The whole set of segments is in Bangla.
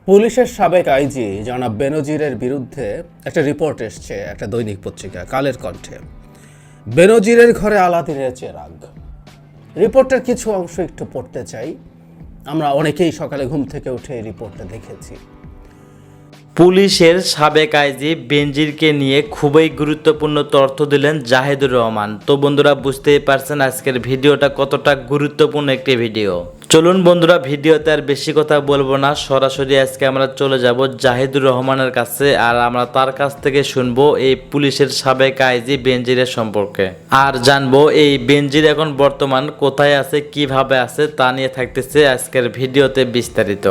পুলিশের সাবেক আইজি জনাব বেনজিরের বিরুদ্ধে একটা রিপোর্ট এসছে একটা দৈনিক পত্রিকা কালের কণ্ঠে। বেনজিরের ঘরে আলাদিনের চেরাগ। রিপোর্টের কিছু অংশ একটু পড়তে চাই। আমরা অনেকেই সকালে ঘুম থেকে উঠে এই রিপোর্টটা দেখেছি। পুলিশের সাবেক আইজি বেনজিরকে নিয়ে খুবই গুরুত্বপূর্ণ তথ্য দিলেন জাহিদুর রহমান। তো বন্ধুরা বুঝতেই পারছেন আজকের ভিডিওটা কতটা গুরুত্বপূর্ণ একটি ভিডিও। চলুন বন্ধুরা, ভিডিওতে আর বেশি কথা বলবো না, সরাসরি আজকে আমরা চলে যাব জাহিদুর রহমানের কাছে, আর আমরা তার কাছ থেকে শুনবো এই পুলিশের সাবেক আইজি বেনজিরের সম্পর্কে, আর জানবো এই বেনজির এখন বর্তমান কোথায় আছে, কিভাবে আছে, তা নিয়ে থাকতেছে আজকের ভিডিওতে বিস্তারিত।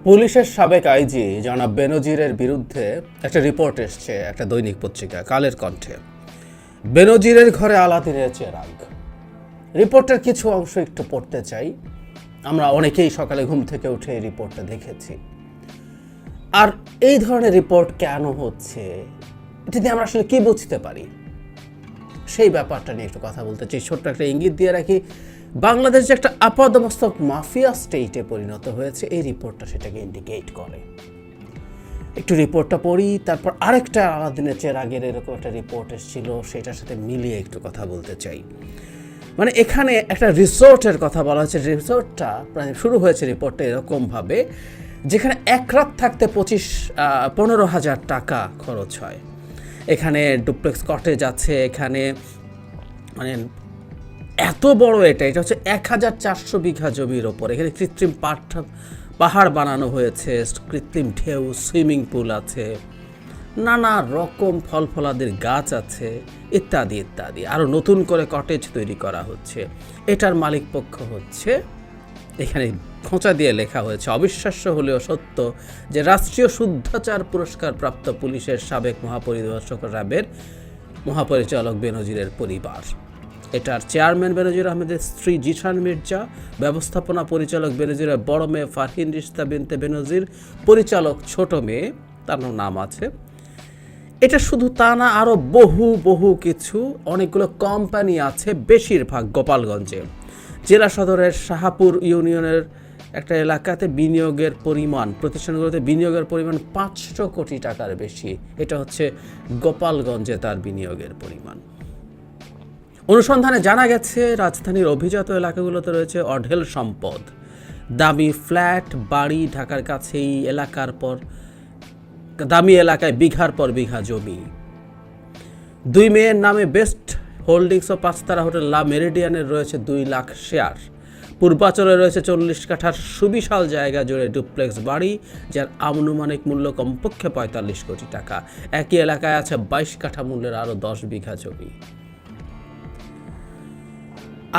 পুলিশের সাবেক আইজি জনাব বেনজিরের বিরুদ্ধে একটা রিপোর্ট এসছে একটা দৈনিক পত্রিকা কালের কণ্ঠে। বেনজিরের ঘরে আলাদিনের চেরাগ। রিপোর্টের কিছু অংশ একটু পড়তে চাই। আমরা অনেকেই সকালে ঘুম থেকে উঠে এই রিপোর্টটা দেখেছি। আর এই ধরনের রিপোর্ট কেন হচ্ছে, এটা দিয়ে আমরা আসলে কি বুঝতে পারি, সেই ব্যাপারটা নিয়ে একটু কথা বলতে চাই। ছোট্ট একটা ইঙ্গিত দিয়ে রাখি, বাংলাদেশ যে একটা আপাদমস্তক মাফিয়া স্টেটে পরিণত হয়েছে, এই রিপোর্টটা সেটাকে ইন্ডিকেট করে। একটু রিপোর্টটা পড়ি, তারপর আরেকটা আলাদিনের চেরাগের এরকম একটা রিপোর্ট এসেছিল, সেটার সাথে মিলিয়ে একটু কথা বলতে চাই। মানে এখানে একটা রিসোর্টের কথা বলা হয়েছে। রিসোর্টটা প্রায় শুরু হয়েছে রিপোর্টটা এরকমভাবে, যেখানে এক রাত থাকতে 15,000 টাকা খরচ হয়। এখানে ডুপ্লেক্স কটেজ আছে, এখানে মানে এত বড় এটা হচ্ছে 1400 বিঘা জমির ওপর। এখানে কৃত্রিম পাহাড় বানানো হয়েছে, কৃত্রিম ঢেউ, সুইমিং পুল আছে, নানা রকম ফল ফলাদির গাছ আছে, ইত্যাদি ইত্যাদি। আরও নতুন করে কটেজ তৈরি করা হচ্ছে। এটার মালিক পক্ষ হচ্ছে, এখানে খোঁচা দিয়ে লেখা হয়েছে, অবিশ্বাস্য হলেও সত্য, যে রাষ্ট্রীয় শুদ্ধাচার পুরস্কার প্রাপ্ত পুলিশের সাবেক মহাপরিদর্শক র্যাবের মহাপরিচালক বেনজিরের পরিবার। এটার চেয়ারম্যান বেনজির আহমেদের স্ত্রী জিশান মির্জা, ব্যবস্থাপনা পরিচালক বেনজিরের বড় মেয়ে ফারহিন রিশতা বিনতে বেনজির, পরিচালক ছোট মেয়ে, তার নাম আছে। এটা শুধু তা না, আরও বহু কিছু, অনেকগুলো কোম্পানি আছে, বেশিরভাগ গোপালগঞ্জে। জেলা সদরের শাহাপুর ইউনিয়নের একটা এলাকাতে বিনিয়োগের পরিমাণ, প্রতিষ্ঠানগুলোতে বিনিয়োগের পরিমাণ 500 কোটি টাকার বেশি। এটা হচ্ছে গোপালগঞ্জে তার বিনিয়োগের পরিমাণ। অনুসন্ধানে জানা গেছে রাজধানীর অভিজাত এলাকাগুলোতে রয়েছে অঢেল সম্পদ, দামি ফ্ল্যাট, বাড়ি, ঢাকার কাছেই এলাকার পর দামি এলাকায় বিঘার পর বিঘা জমি। 2 মেয়ের নামে বেস্ট হোল্ডিংস ও 5 তারা হোটেল লা মেরিডিয়ানের রয়েছে 2 লাখ শেয়ার। পূর্বাচলে রয়েছে 40 কাঠার সুবিশাল জায়গা জুড়ে ডুপ্লেক্স বাড়ি, যার আনুমানিক মূল্য কমপক্ষে 45 কোটি টাকা। একই এলাকায় আছে 22 কাঠা মূল্যের আরও 10 বিঘা জমি।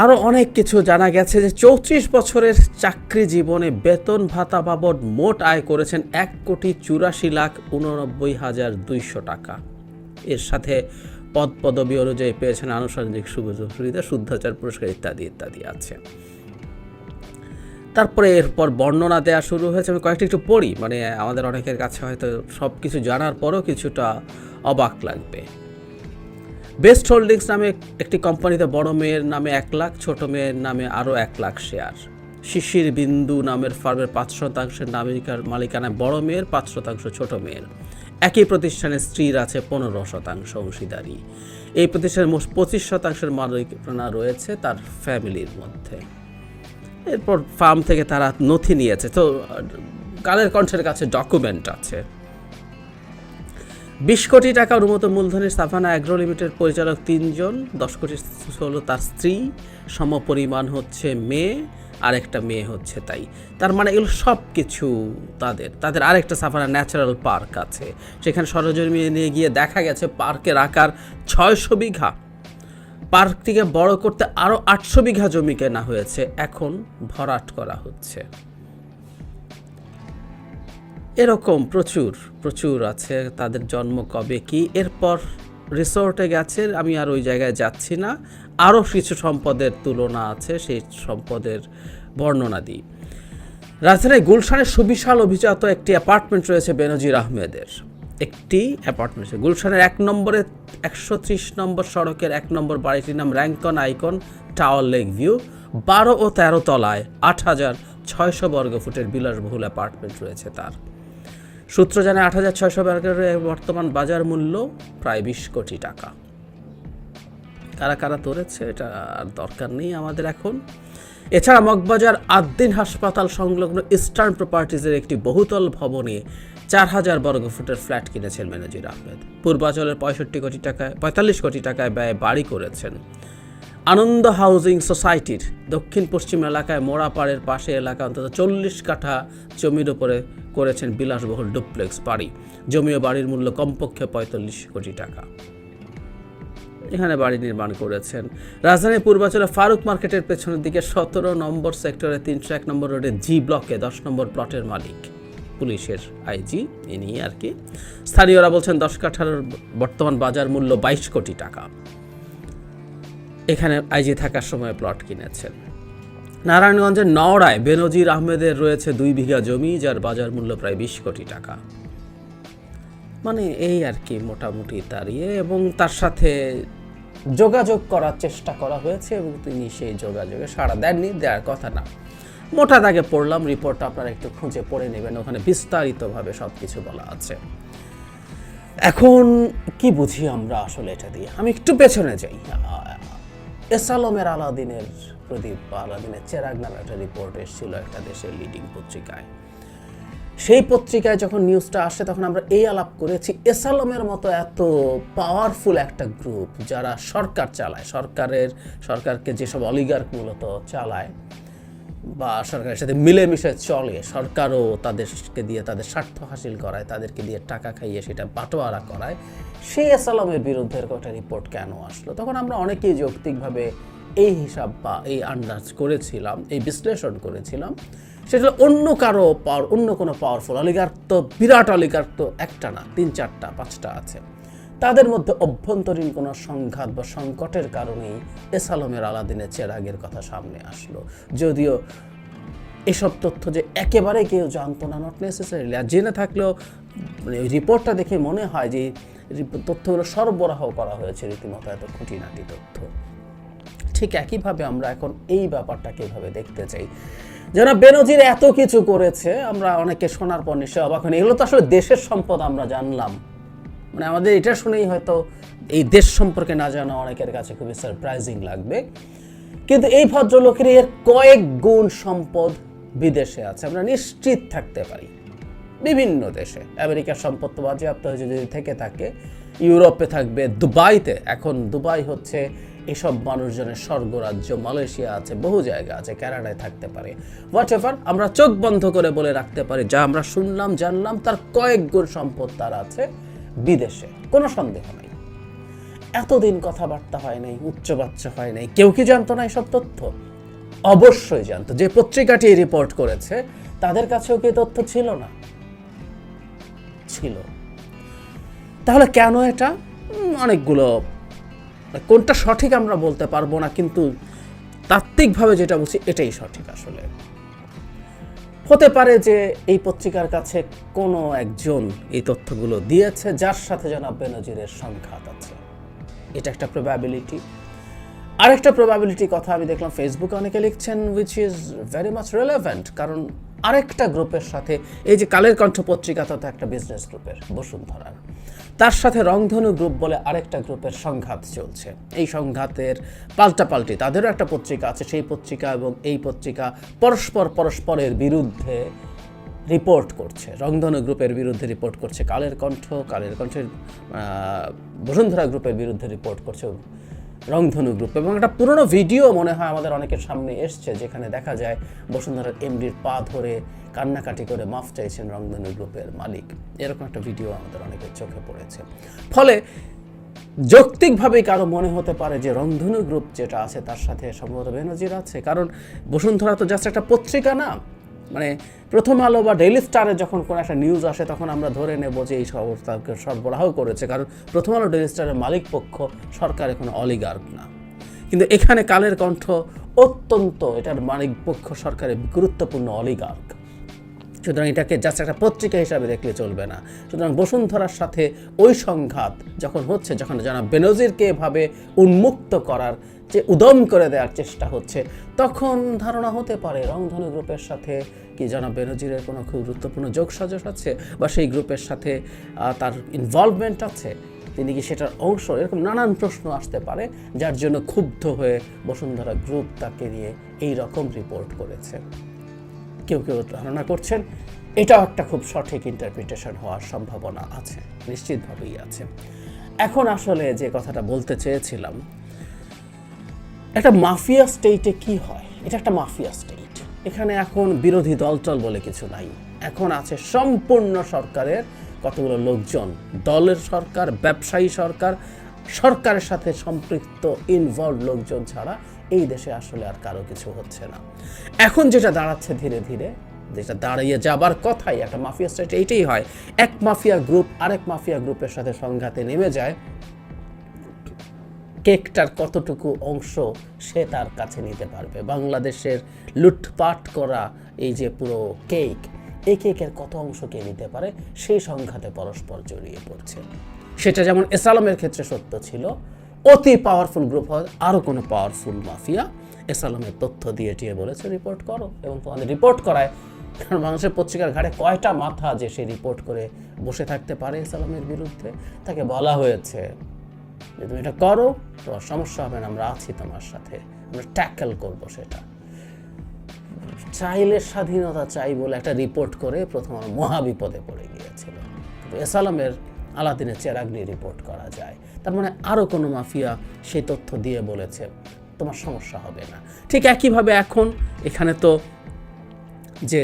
আরও অনেক কিছু জানা গেছে যে 34 বছরের চাকরি জীবনে বেতন ভাতা বাবদ মোট আয় করেছেন 1,84,89,200 টাকা। এর সাথে পদবি অনুযায়ী পেয়েছেন আনুষঙ্গিক সুবিধা, শুদ্ধাচার পুরস্কার ইত্যাদি ইত্যাদি আছে। তারপরে এরপর বর্ণনা দেওয়া শুরু হয়েছে। আমি কয়েকটা একটু পড়ি, মানে আমাদের অনেকের কাছে হয়তো সব কিছু জানার পরও কিছুটা অবাক লাগবে। বেস্ট হোল্ডিংস নামে একটি কোম্পানিতে বড় মেয়ের নামে 1 লাখ, ছোট মেয়ের নামে আরও 1 লাখ শেয়ার। শিশির বিন্দু নামের ফার্মের 5% মালিকানায় বড় মেয়ের, 5% ছোট মেয়ের। একই প্রতিষ্ঠানের স্ত্রীর আছে 15% অংশীদারি। এই প্রতিষ্ঠানের মোট 25% মালিকানা রয়েছে তার ফ্যামিলির মধ্যে। এরপর ফার্ম থেকে তারা নথি নিয়েছে, তো কালের কণ্ঠের কাছে ডকুমেন্ট আছে। 20 কোটি টাকা অনুমত মূলধনের সাভানা অ্যাগ্রো লিমিটেড পরিচালক 3 জন, 10 কোটি হলো তার স্ত্রী, সমপরিমাণ হচ্ছে মেয়ে, আরেকটা মেয়ে হচ্ছে তাই। তার মানে এগুলো সব কিছু তাদের আরেকটা সাভানা ন্যাচারাল পার্ক আছে, সেখানে সরজমিনে নিয়ে গিয়ে দেখা গেছে পার্কের আকার 600 বিঘা। পার্কটিকে বড় করতে আরও 800 বিঘা জমি কেনা হয়েছে, এখন ভরাট করা হচ্ছে। এরকম প্রচুর আছে। তাদের জন্ম কবে কি, এরপর রিসোর্টে গেছে, আমি আর ওই জায়গায় যাচ্ছি না। আরও কিছু সম্পদের তুলনা আছে, সেই সম্পদের বর্ণনা দিই। রাজধানীর গুলশানের সুবিশাল অভিজাত একটি অ্যাপার্টমেন্ট রয়েছে বেনজির আহমেদের। একটি অ্যাপার্টমেন্ট গুলশানের 1 নম্বরে 130 নম্বর সড়কের 1 নম্বর বাড়িটির নাম Rancon icon tower lake view. 12 ও 13 তলায় 8,600 বর্গফুটের বিলাসবহুল অ্যাপার্টমেন্ট রয়েছে তার। সূত্র জানায় 8,600 ব্যাগের বর্তমান বাজার মূল্য প্রায় 20 কোটি টাকা। কারা কারা ধরেছে এটা আর দরকার নেই আমাদের এখন। এছাড়া মগবাজার আদ্দিন হাসপাতাল সংলগ্ন ইস্টার্ন প্রপার্টিজের একটি বহুতল ভবনে 4,000 বর্গফুটের ফ্ল্যাট কিনেছেন বেনজির আহমেদ। পূর্বাচলের 45 কোটি টাকায় ব্যয়ে বাড়ি করেছেন। আনন্দ হাউজিং সোসাইটির দক্ষিণ পশ্চিম এলাকায় মোড়াপাড়ের পাশে এলাকা অন্তত 40 কাঠা জমির উপরে করেছেন বিলাসবহুল ডুপ্লেক্স বাড়ি। জমি ও বাড়ির মূল্য কমপক্ষে 45 কোটি টাকা। এখানে বাড়ি নির্মাণ করেছেন। রাজধানীর পূর্বাচলে ফারুক মার্কেটের পেছনের দিকে 17 নম্বর সেক্টরে 301 নম্বর রোডে জি ব্লকে 10 নম্বর প্লটের মালিক পুলিশের আইজি ইনি আর কি। স্থানীয়রা বলছেন 10 কাঠার বর্তমান বাজার মূল্য 22 কোটি টাকা। এখানে আইজি থাকার সময় প্লট কিনেছেন। নারায়ণগঞ্জের নওড়ায় বেনজির আহমেদের রয়েছে 2 বিঘা জমি, যার বাজার মূল্য প্রায় 20 কোটি টাকা। মানে এই আর কি মোটামুটি তারিয়ে, এবং তার সাথে যোগাযোগ করার চেষ্টা করা হয়েছে এবং তিনি সেই যোগাযোগে সাড়া দেননি, দেওয়ার কথা না। মোটা দাগে পড়লাম, রিপোর্ট আপনারা একটু খুঁজে পড়ে নেবেন, ওখানে বিস্তারিতভাবে সব কিছু বলা আছে। এখন কি বুঝি আমরা আসলে এটা দিয়ে? আমি একটু পেছনে যাই। এসালমের আলাদিনের প্রদীপ বা আলাদিনের চেরাগ নামে একটা রিপোর্ট এসেছিল একটা দেশের লিডিং পত্রিকায়। সেই পত্রিকায় যখন নিউজটা আসে তখন আমরা এই আলাপ করেছি, এসালমের মতো এত পাওয়ারফুল একটা গ্রুপ যারা সরকার চালায়, সরকারকে যেসব অলিগার্ক মূলত চালায় বা সরকারের সাথে মিলেমিশে চলে, সরকারও তাদেরকে দিয়ে তাদের স্বার্থ হাসিল করায়, তাদেরকে দিয়ে টাকা খাইয়ে সেটা বাটোয়ারা করায়, সেই এসালমের বিরুদ্ধে একটা রিপোর্ট কেন আসলো? তখন আমরা অনেকেই যৌক্তিকভাবে এই হিসাব বা এই আন্দাজ করেছিলাম, এই বিশ্লেষণ করেছিলাম, সেটা অন্য কোনো পাওয়ারফুল অলিগার্ক তো, বিরাট অলিগার্ক তো একটা না, 3, 4, 5টা আছে। তাদের মধ্যে অভ্যন্তরীণ কোনো সংঘাত বা সংকটের কারণেই এসালমের আলাদিনের চেরাগের কথা সামনে আসলো। যদিও এসব তথ্য যে একেবারে কেউ জানতো না, নট নেসেসারিলি, আর জেনে থাকলেও মানে ওই রিপোর্টটা দেখে মনে হয় যে তথ্যগুলো সরবরাহ করা হয়েছে রীতিমতো এত খুঁটিনাটি তথ্য। ঠিক একইভাবে আমরা এখন এই ব্যাপারটাকে এইভাবে দেখতে চাই। যারা বেনজির এত কিছু করেছে, আমরা অনেকে শোনার পর নিশ্চয় অবাক হয়নি। এগুলো তো আসলে দেশের সম্পদ, আমরা জানলাম, মানে আমাদের এটা শুনেই হয়তো এই দেশ সম্পর্কে না জানা অনেকের কাছে খুবই সারপ্রাইজিং লাগবে, কিন্তু এই ভদ্রলোকের এর কয়েক গুণ সম্পদ বিদেশে আছে, আমরা নিশ্চিত থাকতে পারি। বিভিন্ন দেশে আমেরিকার সম্পদ তো বাজেয়াপ্ত হয়েছে, যদি থেকে থাকে ইউরোপে থাকবে, দুবাইতে, এখন দুবাই হচ্ছে এসব মানুষজনের স্বর্গরাজ্য, মালয়েশিয়া আছে, বহু জায়গা আছে, কানাডায় থাকতে পারে, হোয়াট এভার। আমরা চোখ বন্ধ করে বলে রাখতে পারি যা আমরা শুনলাম জানলাম তার কয়েক গুণ সম্পদ তার আছে বিদেশে, কোনো সন্দেহ নাই। এতদিন কথাবার্তা হয় নাই, উচ্চবাচ্য হয় নাই, কেউ কি জানতো না এসব তথ্য? অবশ্যই জানতো। যে পত্রিকাটি রিপোর্ট করেছে তাদের কাছেও কি তথ্য ছিল না? ছিল। তাহলে কেন এটা? অনেকগুলো, কোনটা সঠিক আমরা বলতে পারবো না, কিন্তু তাত্ত্বিকভাবে যেটা বলছি এটাই সঠিক। আসলে হতে পারে যে এই পত্রিকার কাছে কোনো একজন এই তথ্যগুলো দিয়েছে যার সাথে জনাব বেনজিরের সংঘাত আছে, এটা একটা প্রবাবিলিটি। আরেকটা প্রবাবিলিটি কথা আমি দেখলাম ফেসবুকে অনেকে লিখছেন, which is very much relevant, কারণ আরেকটা গ্রুপের সাথে, এই যে কালের কণ্ঠ পত্রিকা তো একটা বিজনেস গ্রুপের, বসুন্ধরার, তার সাথে রংধনু গ্রুপ বলে আরেকটা গ্রুপের সংঘাত চলছে। এই সংঘাতের পাল্টাপাল্টি তাদেরও একটা পত্রিকা আছে, সেই পত্রিকা এবং এই পত্রিকা পরস্পরের বিরুদ্ধে রিপোর্ট করছে। রংধনু গ্রুপের বিরুদ্ধে রিপোর্ট করছে কালের কণ্ঠের বসুন্ধরা গ্রুপের বিরুদ্ধে রিপোর্ট করছে রংধনু গ্রুপ। এবং একটা পুরনো ভিডিও মনে হয় আমাদের অনেকের সামনে এসছে, যেখানে দেখা যায় বসুন্ধরার এমডির পা ধরে কান্নাকাটি করে মাফ চাইছেন রংধনু গ্রুপের মালিক। এরকম একটা ভিডিও আমাদের অনেকের চোখে পড়েছে। ফলে যৌক্তিকভাবেই কারো মনে হতে পারে যে রংধনু গ্রুপ যেটা আছে তার সাথে সম্ভবত বেনজির আছে, কারণ বসুন্ধরা তো জাস্ট একটা পত্রিকা না। মানে প্রথম আলো বা ডেইলি স্টারে যখন কোনো একটা নিউজ আসে তখন আমরা ধরে নেব যে এই খবরটাকে সরবরাহ করেছে, কারণ প্রথম আলো ডেইলি স্টারের মালিক পক্ষ সরকার কোনো অলিগার্ক না। কিন্তু এখানে কালের কণ্ঠ অত্যন্ত, এটার মালিক পক্ষ সরকারের গুরুত্বপূর্ণ অলিগার্ক। সুতরাং এটাকে জাস্ট একটা পত্রিকা হিসাবে দেখলে চলবে না। সুতরাং বসুন্ধরার সাথে ওই সংঘাত যখন হচ্ছে, যখন জনাব বেনজিরকে এভাবে উন্মুক্ত করার যে উদম করে দেওয়ার চেষ্টা হচ্ছে, তখন ধারণা হতে পারে রংধনু গ্রুপের সাথে কি জনাব বেনজিরের কোনো খুব গুরুত্বপূর্ণ যোগসাজশ আছে, বা সেই গ্রুপের সাথে তার ইনভলভমেন্ট আছে, তিনি কি সেটার অংশ, এরকম নানান প্রশ্ন আসতে পারে, যার জন্য ক্ষুব্ধ হয়ে বসুন্ধরা গ্রুপ তাকে নিয়ে এই রকম রিপোর্ট করেছে। কেউ কেউ ধারণা করছেন এটাও একটা খুব সঠিক ইন্টারপ্রিটেশন হওয়ার সম্ভাবনা আছে, নিশ্চিতভাবেই আছে। এখন আসলে যে কথাটা বলতে চেয়েছিলাম, একটা মাফিয়া স্টেটে কি হয়, এটা একটা মাফিয়া স্টেট। এখানে এখন বিরোধী দলটল বলে কিছু নাই, এখন আছে সম্পূর্ণ সরকারের কতগুলো লোকজন, দলের সরকার, ব্যবসায়ী সরকার, সরকারের সাথে সম্পৃক্ত ইনভলভ লোকজন ছাড়া এই দেশে আসলে আর কারো কিছু হচ্ছে না। এখন যেটা দাঁড়াচ্ছে ধীরে ধীরে, যেটা দাঁড়িয়ে যাবার কথাই একটা মাফিয়া স্টেট, এইটাই হয় এক মাফিয়া গ্রুপ আরেক মাফিয়া গ্রুপের সাথে সংঘাতে নেমে যায়, কেকটার কতটুকু অংশ সে তার কাছে নিতে পারবে। বাংলাদেশের লুটপাট করা এই যে পুরো কেক, এই কেকের কত অংশ কে নিতে পারে, সেই সংঘাতে পরস্পর জড়িয়ে পড়ছে। সেটা যেমন এসালামের ক্ষেত্রে সত্য ছিল, অতি পাওয়ারফুল গ্রুপ হয় আরও কোনো পাওয়ারফুল মাফিয়া এসালামের তথ্য দিয়ে টিয়ে বলেছে রিপোর্ট করো, এবং তোমাদের রিপোর্ট করায়। কারণ বাংলাদেশের পত্রিকার ঘাড়ে কয়টা মাথা যে সে রিপোর্ট করে বসে থাকতে পারে এসালামের বিরুদ্ধে, তাকে বলা হয়েছে যে তুমি এটা করো, তোমার সমস্যা হবে না, আমরা আছি তোমার সাথে, আমরা ট্যাকল করবো সেটা। চাইলে স্বাধীনতা চাই বলে একটা রিপোর্ট করে প্রথম মহাবিপদে পড়ে গিয়েছিল। কিন্তু এসালামের আলাদিনের চেরাগ নিয়ে রিপোর্ট করা যায়, তার মানে আরও কোনো মাফিয়া সেই তথ্য দিয়ে বলেছে তোমার সমস্যা হবে না। ঠিক একইভাবে এখন এখানে তো যে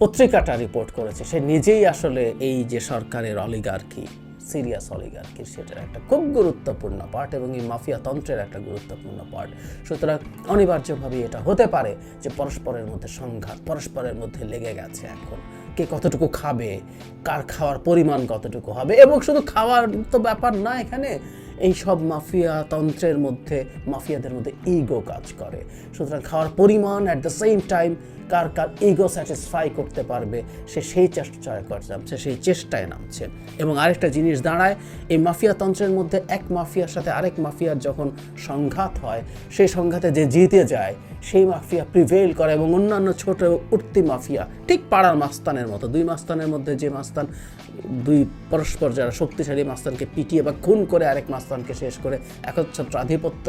পত্রিকাটা রিপোর্ট করেছে, সে নিজেই আসলে এই যে সরকারের অলিগার্কি, সিরিয়াস অলিগার্কির, সেটার একটা খুব গুরুত্বপূর্ণ পার্ট, এবং এই মাফিয়া তন্ত্রের একটা গুরুত্বপূর্ণ পার্ট। সুতরাং অনিবার্যভাবেই এটা হতে পারে যে পরস্পরের মধ্যে সংঘাত, পরস্পরের মধ্যে লেগে গেছে। এখন কে কতটুকু খাবে, কার খাওয়ার পরিমাণ কতটুকু হবে, এবং শুধু খাওয়ার তো ব্যাপার না, এখানে এই সব মাফিয়া তন্ত্রের মধ্যে মাফিয়াদের মধ্যে ইগো কাজ করে। সুতরাং খাওয়ার পরিমাণ at the same time car car ego satisfy করতে পারবে, সে সেই চেষ্টায় নামছে, সেই চেষ্টায় নামছে। এবং আরেকটা জিনিস দাঁড়ায়, এই মাফিয়া তন্ত্রের মধ্যে এক মাফিয়ার সাথে আরেক মাফিয়ার যখন সংঘাত হয়, সেই সংঘাতে যে জিতে যায় সেই মাফিয়া প্রিভেইল করে, এবং অন্যান্য ছোট উঠতি মাফিয়া, ঠিক পাড়ার মাস্তানের মতো, দুই মাস্তানের মধ্যে যে মাস্তান, দুই পরস্পর যারা শক্তিশালী মাস্তানকে পিটিয়ে বা খুন করে আরেক মাস্তানকে শেষ করে একচ্ছত্র আধিপত্য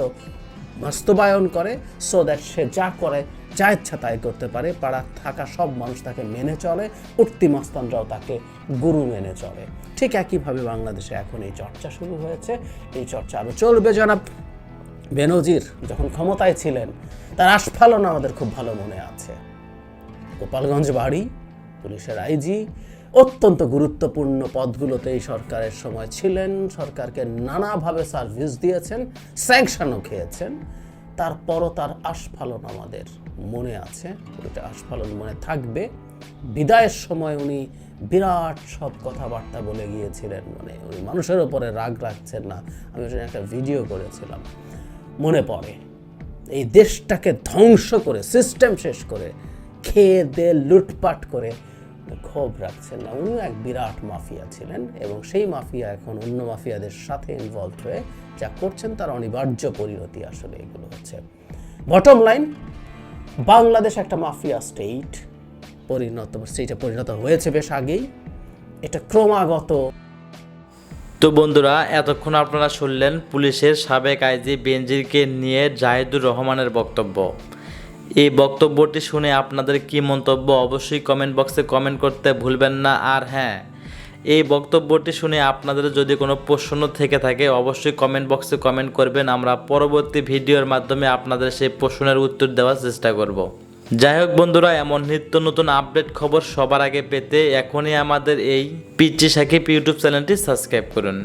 বাস্তবায়ন করে, সো দ্যাট সে যা করে, যা ইচ্ছা তাই করতে পারে, পাড়ার থাকা সব মানুষ তাকে মেনে চলে, উঠতি মাস্তানরাও তাকে গুরু মেনে চলে। ঠিক একইভাবে বাংলাদেশে এখন এই চর্চা শুরু হয়েছে, এই চর্চা আরও চলবে। জনাব বেনজির যখন ক্ষমতায় ছিলেন, তার আস্ফালন আমাদের খুব ভালো মনে আছে। গোপালগঞ্জ বাড়ি, পুলিশের আইজি, অত্যন্ত গুরুত্বপূর্ণ পদগুলোতে এই সরকারের সময় ছিলেন, সরকারকে নানাভাবে সার্ভিস দিয়েছেন, স্যাংশনও খেয়েছেন। তারপরও তার আস্ফালন আমাদের মনে আছে, ওইটা আস্ফালন মনে থাকবে। বিদায়ের সময় উনি বিরাট সব কথাবার্তা বলে গিয়েছিলেন, মানে উনি মানুষের ওপরে রাগ রাখছেন না। আমি ওটা একটা ভিডিও করেছিলাম, মনে পড়ে। এই দেশটাকে ধ্বংস করে, সিস্টেম শেষ করে, খেয়ে দিয়ে লুটপাট করে ক্ষোভ রাখছেন না। উনিও এক বিরাট মাফিয়া ছিলেন, এবং সেই মাফিয়া এখন অন্য মাফিয়াদের সাথে ইনভলভ হয়ে যা করছেন তার অনিবার্য পরিণতি আসলে এগুলো হচ্ছে। বটম লাইন, বাংলাদেশ একটা মাফিয়া স্টেট পরিণত হয়েছে বেশ আগেই, এটা ক্রমাগত। তো বন্ধুরা, এতক্ষণ আপনারা শুনলেন পুলিশের সাবেক আইজি বেনজিরকে নিয়ে জাহিদুর রহমানের বক্তব্য। এই বক্তব্যটি শুনে আপনাদের কি মন্তব্য অবশ্যই কমেন্ট বক্সে কমেন্ট করতে ভুলবেন না। আর হ্যাঁ, এই বক্তব্যটি শুনে আপনাদের যদি কোনো প্রশ্ন থেকে থাকে অবশ্যই কমেন্ট বক্সে কমেন্ট করবেন, আমরা পরবর্তী ভিডিওর মাধ্যমে আপনাদের সেই প্রশ্নের উত্তর দেওয়ার চেষ্টা করব। যাই হোক বন্ধুরা, এমন নিত্য নতুন আপডেট খবর সবার আগে পেতে এখনই আমাদের এই পিচ্চি সাকিব ইউটিউব চ্যানেলটি সাবস্ক্রাইব করুন।